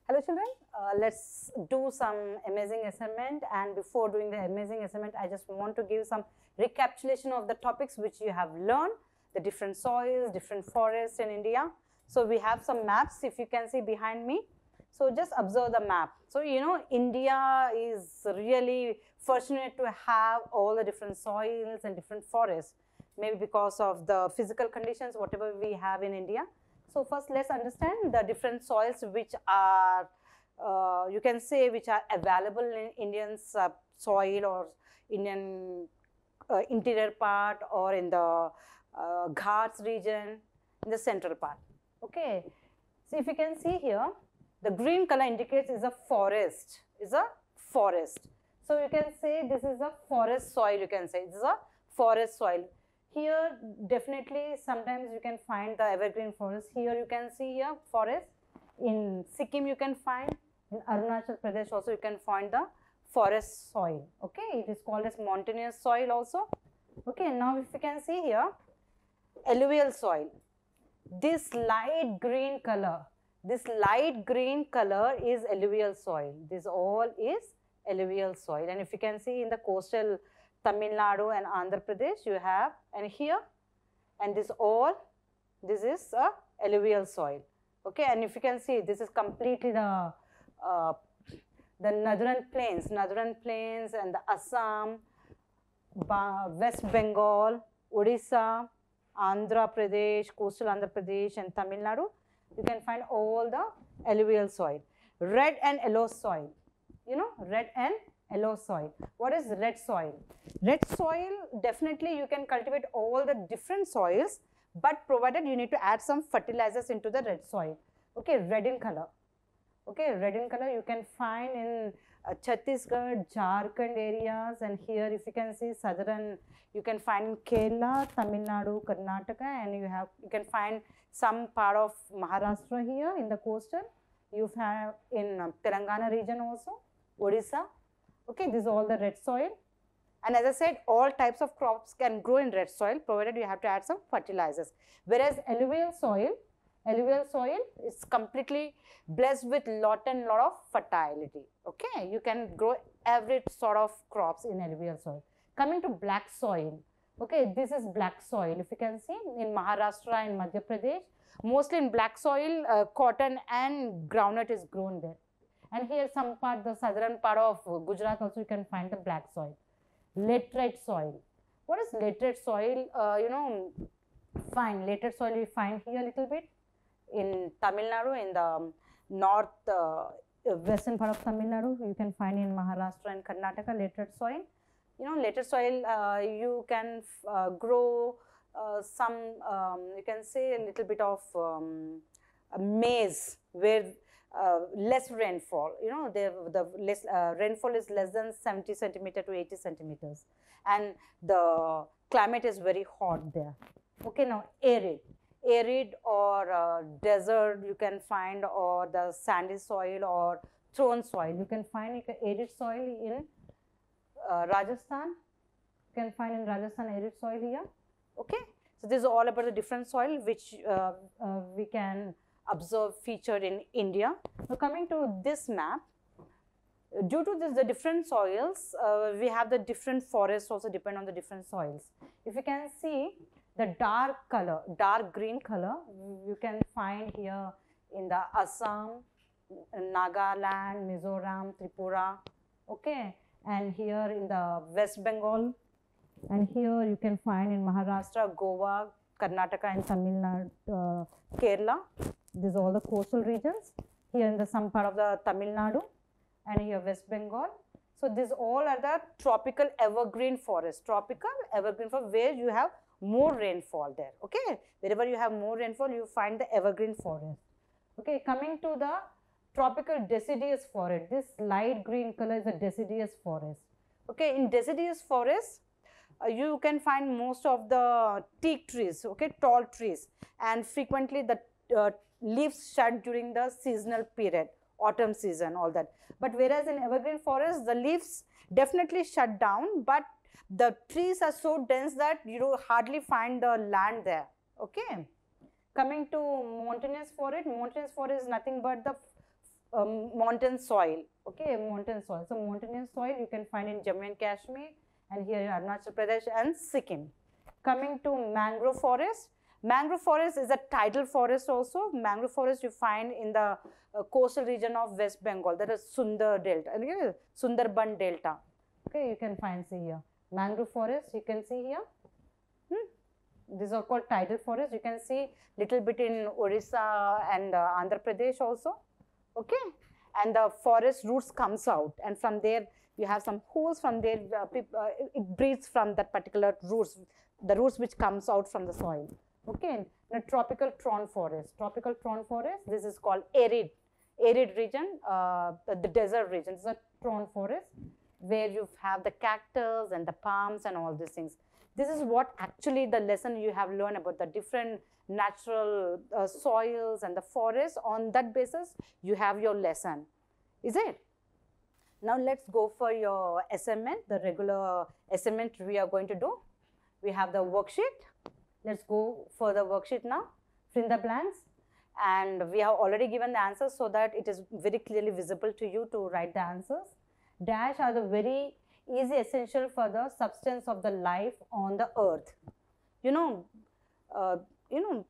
Hello children, let's do some amazing assignment, and before doing the amazing assignment I just want to give some recapitulation of the topics which you have learned, the different soils, different forests in India. So we have some maps, if you can see behind me. So just observe the map. So you know India is really fortunate to have all the different soils and different forests, maybe because of the physical conditions whatever we have in India. So first let's understand the different soils which are, you can say, which are available in Indian soil or Indian interior part, or in the Ghats region, in the central part. Okay. So if you can see here, the green color indicates is a forest, So you can say this is a forest soil, you can say. This is a forest soil. Here definitely sometimes you can find the evergreen forest. Here you can see here forest. In Sikkim you can find, in Arunachal Pradesh also you can find the forest soil. Okay, it is called as mountainous soil also. Okay, now if you can see here, alluvial soil. This light green color is alluvial soil. This all is alluvial soil. And if you can see in the coastal Tamil Nadu and Andhra Pradesh, you have, and here, and this is a alluvial soil. Okay, and if you can see, this is completely the northern plains and the Assam, West Bengal, Odisha, Andhra Pradesh, coastal Andhra Pradesh and Tamil Nadu. You can find all the alluvial soil. Red and yellow soil. You know, red and yellow soil. What is red soil? Red soil, definitely you can cultivate all the different soils, but provided you need to add some fertilizers into the red soil. Okay, red in color. Okay, red in color you can find in Chhattisgarh, Jharkhand areas, and here if you can see southern, you can find in Kerala, Tamil Nadu, Karnataka, and you can find some part of Maharashtra here in the coastal. You have in Telangana region also, Odisha. Okay, this is all the red soil. And as I said, all types of crops can grow in red soil, provided you have to add some fertilizers. Whereas alluvial soil is completely blessed with lot of fertility. Okay, you can grow every sort of crops in alluvial soil. Coming to black soil. Okay, this is black soil. If you can see in Maharashtra and Madhya Pradesh, mostly in black soil, cotton and groundnut is grown there. And here some part, the southern part of Gujarat also you can find the black soil. Literate soil. What is literate soil? You know, fine. Literate soil we find here a little bit in Tamil Nadu, in the north western part of Tamil Nadu. You can find in Maharashtra and Karnataka literate soil. You know, literate soil you can grow some, you can say a little bit of maize where less rainfall, you know, the less rainfall is less than 70 centimeter to 80 centimeters, and the climate is very hot there. Okay, now arid or desert you can find, or the sandy soil or thorn soil. You can find arid soil in Rajasthan. You can find in Rajasthan arid soil here. Okay, so this is all about the different soil which we can observe featured in India. Now coming to this map, due to this the different soils, we have the different forests also depend on the different soils. If you can see the dark green color, you can find here in the Assam, Nagaland, Mizoram, Tripura. Okay, and here in the West Bengal, and here you can find in Maharashtra, Goa, Karnataka and Tamil Nadu, Kerala. These are all the coastal regions. Here in the some part of the Tamil Nadu, and here West Bengal. So these all are the tropical evergreen forests. Where you have more rainfall there. Okay, wherever you have more rainfall, you find the evergreen forest. Okay, coming to the tropical deciduous forest. This light green color is a deciduous forest. Okay, in deciduous forest, you can find most of the teak trees, okay, tall trees, and frequently the leaves shed during the seasonal period, autumn season, all that. But whereas in evergreen forest, the leaves definitely shut down, but the trees are so dense that you hardly find the land there. Okay. Coming to mountainous forest is nothing but the mountain soil. Okay, mountain soil. So mountainous soil you can find in Jammu and Kashmir, and here in Arunachal Pradesh and Sikkim. Coming to mangrove forest. Mangrove forest is a tidal forest also. Mangrove forest you find in the coastal region of West Bengal. That is Sundar Delta, Sundarban Delta. Okay, you can find, see here. Mangrove forest you can see here. These are called tidal forest. You can see little bit in Orissa and Andhra Pradesh also. Okay, and the forest roots comes out, and from there you have some holes. From there it breathes from that particular roots, the roots which comes out from the soil. Okay, the tropical thorn forest. Tropical thorn forest, this is called arid region, the desert region. This is a thorn forest where you have the cactus and the palms and all these things. This is what actually the lesson you have learned about the different natural soils and the forests. On that basis, you have your lesson, is it? Now let's go for your assignment, the regular assignment we are going to do. We have the worksheet. Let's go for the worksheet now. Fill in the blanks, and we have already given the answers so that it is very clearly visible to you to write the answers. Dash are the very easy essential for the substance of the life on the earth.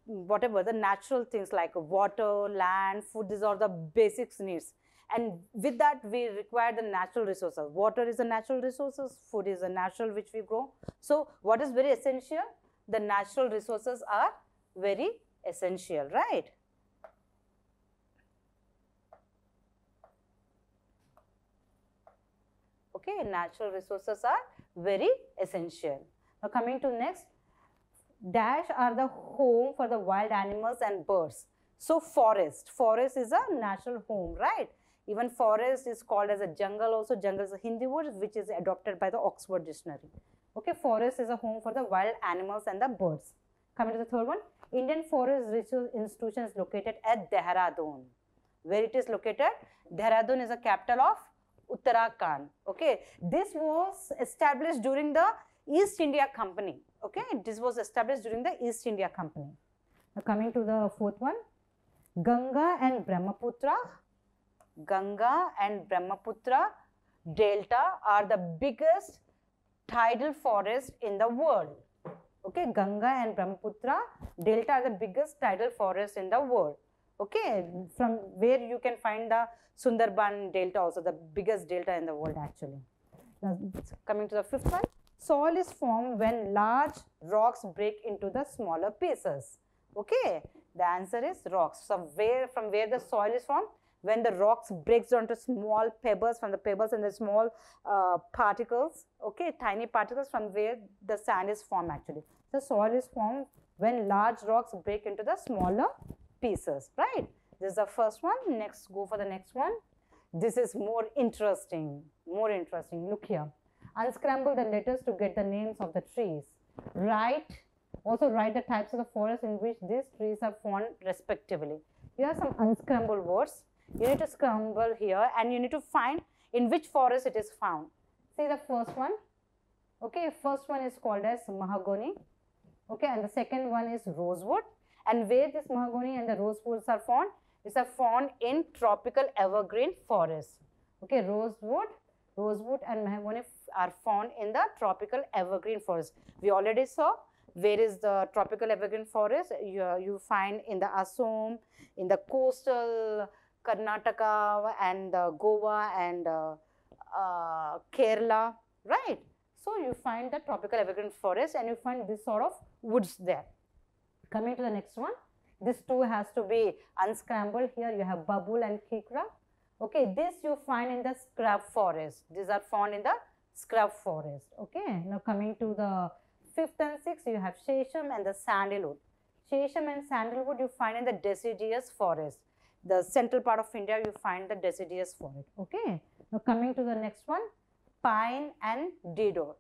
Whatever the natural things like water, land, food, these are the basic needs. And with that, we require the natural resources. Water is a natural resources, food is a natural which we grow. So what is very essential? The natural resources are very essential, right? Okay, natural resources are very essential. Now coming to next, dash are the home for the wild animals and birds. So forest is a natural home, right? Even forest is called as a jungle also. Jungle is a Hindi word which is adopted by the Oxford Dictionary. Okay, forest is a home for the wild animals and the birds. Coming to the third one, Indian Forest Research Institution is located at Dehradun. Where it is located? Dehradun is the capital of Uttarakhand. Okay, this was established during the East India Company. Okay, this was established during the East India Company. Now coming to the fourth one, Ganga and Brahmaputra Delta are the biggest tidal forest in the world. Okay, Ganga and Brahmaputra Delta are the biggest tidal forest in the world. Okay, from where you can find the Sundarban Delta also, the biggest delta in the world actually. Now, coming to the fifth one, soil is formed when large rocks break into the smaller pieces. Okay, the answer is rocks. So from where the soil is formed? When the rocks breaks down to small pebbles, from the pebbles and the small particles, okay, tiny particles, from where the sand is formed actually. The soil is formed when large rocks break into the smaller pieces, right? This is the first one. Next, go for the next one. This is more interesting. Look here. Unscramble the letters to get the names of the trees. Also write the types of the forest in which these trees are found respectively. Here are some unscrambled words. You need to scramble here and you need to find in which forest it is found. See the first one. Okay, first one is called as mahogany. Okay, and the second one is rosewood. And where this mahogany and the rosewoods are found? These are found in tropical evergreen forest. Okay, rosewood and mahogany are found in the tropical evergreen forest. We already saw where is the tropical evergreen forest. You find in the Assam, in the coastal Karnataka and Goa and Kerala, right? So you find the tropical evergreen forest and you find this sort of woods there. Coming to the next one, this too has to be unscrambled. Here you have babul and kikra. Okay, this you find in the scrub forest. These are found in the scrub forest. Okay, now coming to the fifth and sixth, you have shesham and the sandalwood. Shesham and sandalwood you find in the deciduous forest. The central part of India you find the deciduous forest. Okay, now coming to the next one, pine and deodar.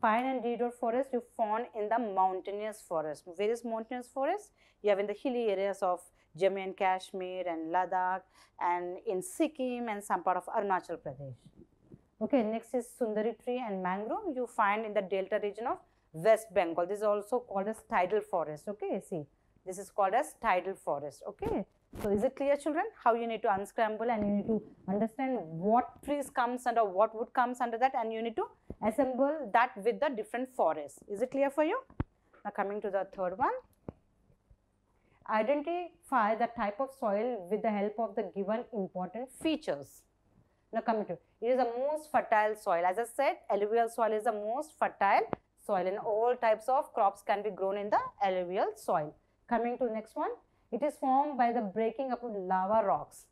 Pine and deodar forest you found in the mountainous forest. Where is mountainous forest? You have in the hilly areas of Jammu and Kashmir and Ladakh and in Sikkim and some part of Arunachal Pradesh. Okay, next is Sundari tree and mangrove you find in the delta region of West Bengal. This is also called as tidal forest. Okay, see, this is called as tidal forest. Okay, So is it clear, children, how you need to unscramble and you need to understand what trees comes under, what wood comes under that, and you need to assemble that with the different forests. Is it clear for you? Now coming to the third one. Identify the type of soil with the help of the given important features. Now coming to, it is the most fertile soil. As I said, alluvial soil is the most fertile soil, and all types of crops can be grown in the alluvial soil. Coming to next one, it is formed by the breaking up of lava rocks.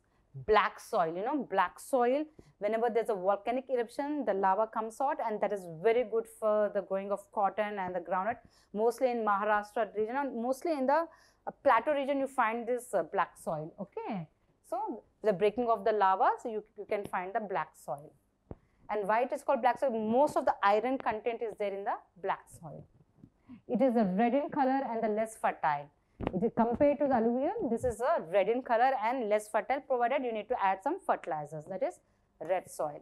Black soil, you know, black soil, whenever there's a volcanic eruption, the lava comes out, and that is very good for the growing of cotton and the groundnut. Mostly in Maharashtra region, and mostly in the plateau region, you find this black soil. Okay, so the breaking of the lava, so you can find the black soil. And why it is called black soil? Most of the iron content is there in the black soil. It is a red in color and the less fertile. It is compared to the alluvial, this is a red in color and less fertile, provided you need to add some fertilizers, that is red soil.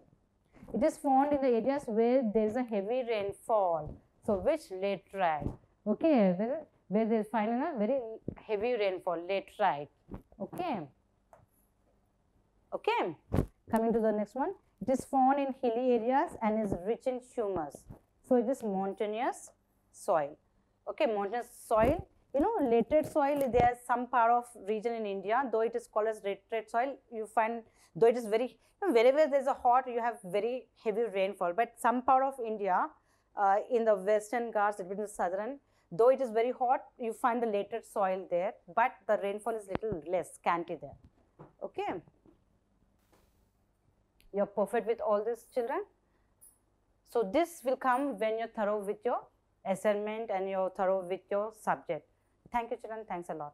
It is found in the areas where there is a heavy rainfall, so which laterite. Okay, where they find a very heavy rainfall, laterite. Okay. Okay. Coming to the next one, it is found in hilly areas and is rich in humus. So it is mountainous soil. Okay, mountainous soil. You know, laterite soil, there is some part of region in India, though it is called as laterite soil, you find, though it is very, you know, wherever there is a hot, you have very heavy rainfall. But some part of India, in the western Ghats, between the southern, though it is very hot, you find the laterite soil there, but the rainfall is little less, scanty there. Okay. You're perfect with all this, children. So this will come when you're thorough with your assignment and you're thorough with your subject. Thank you, children. Thanks a lot.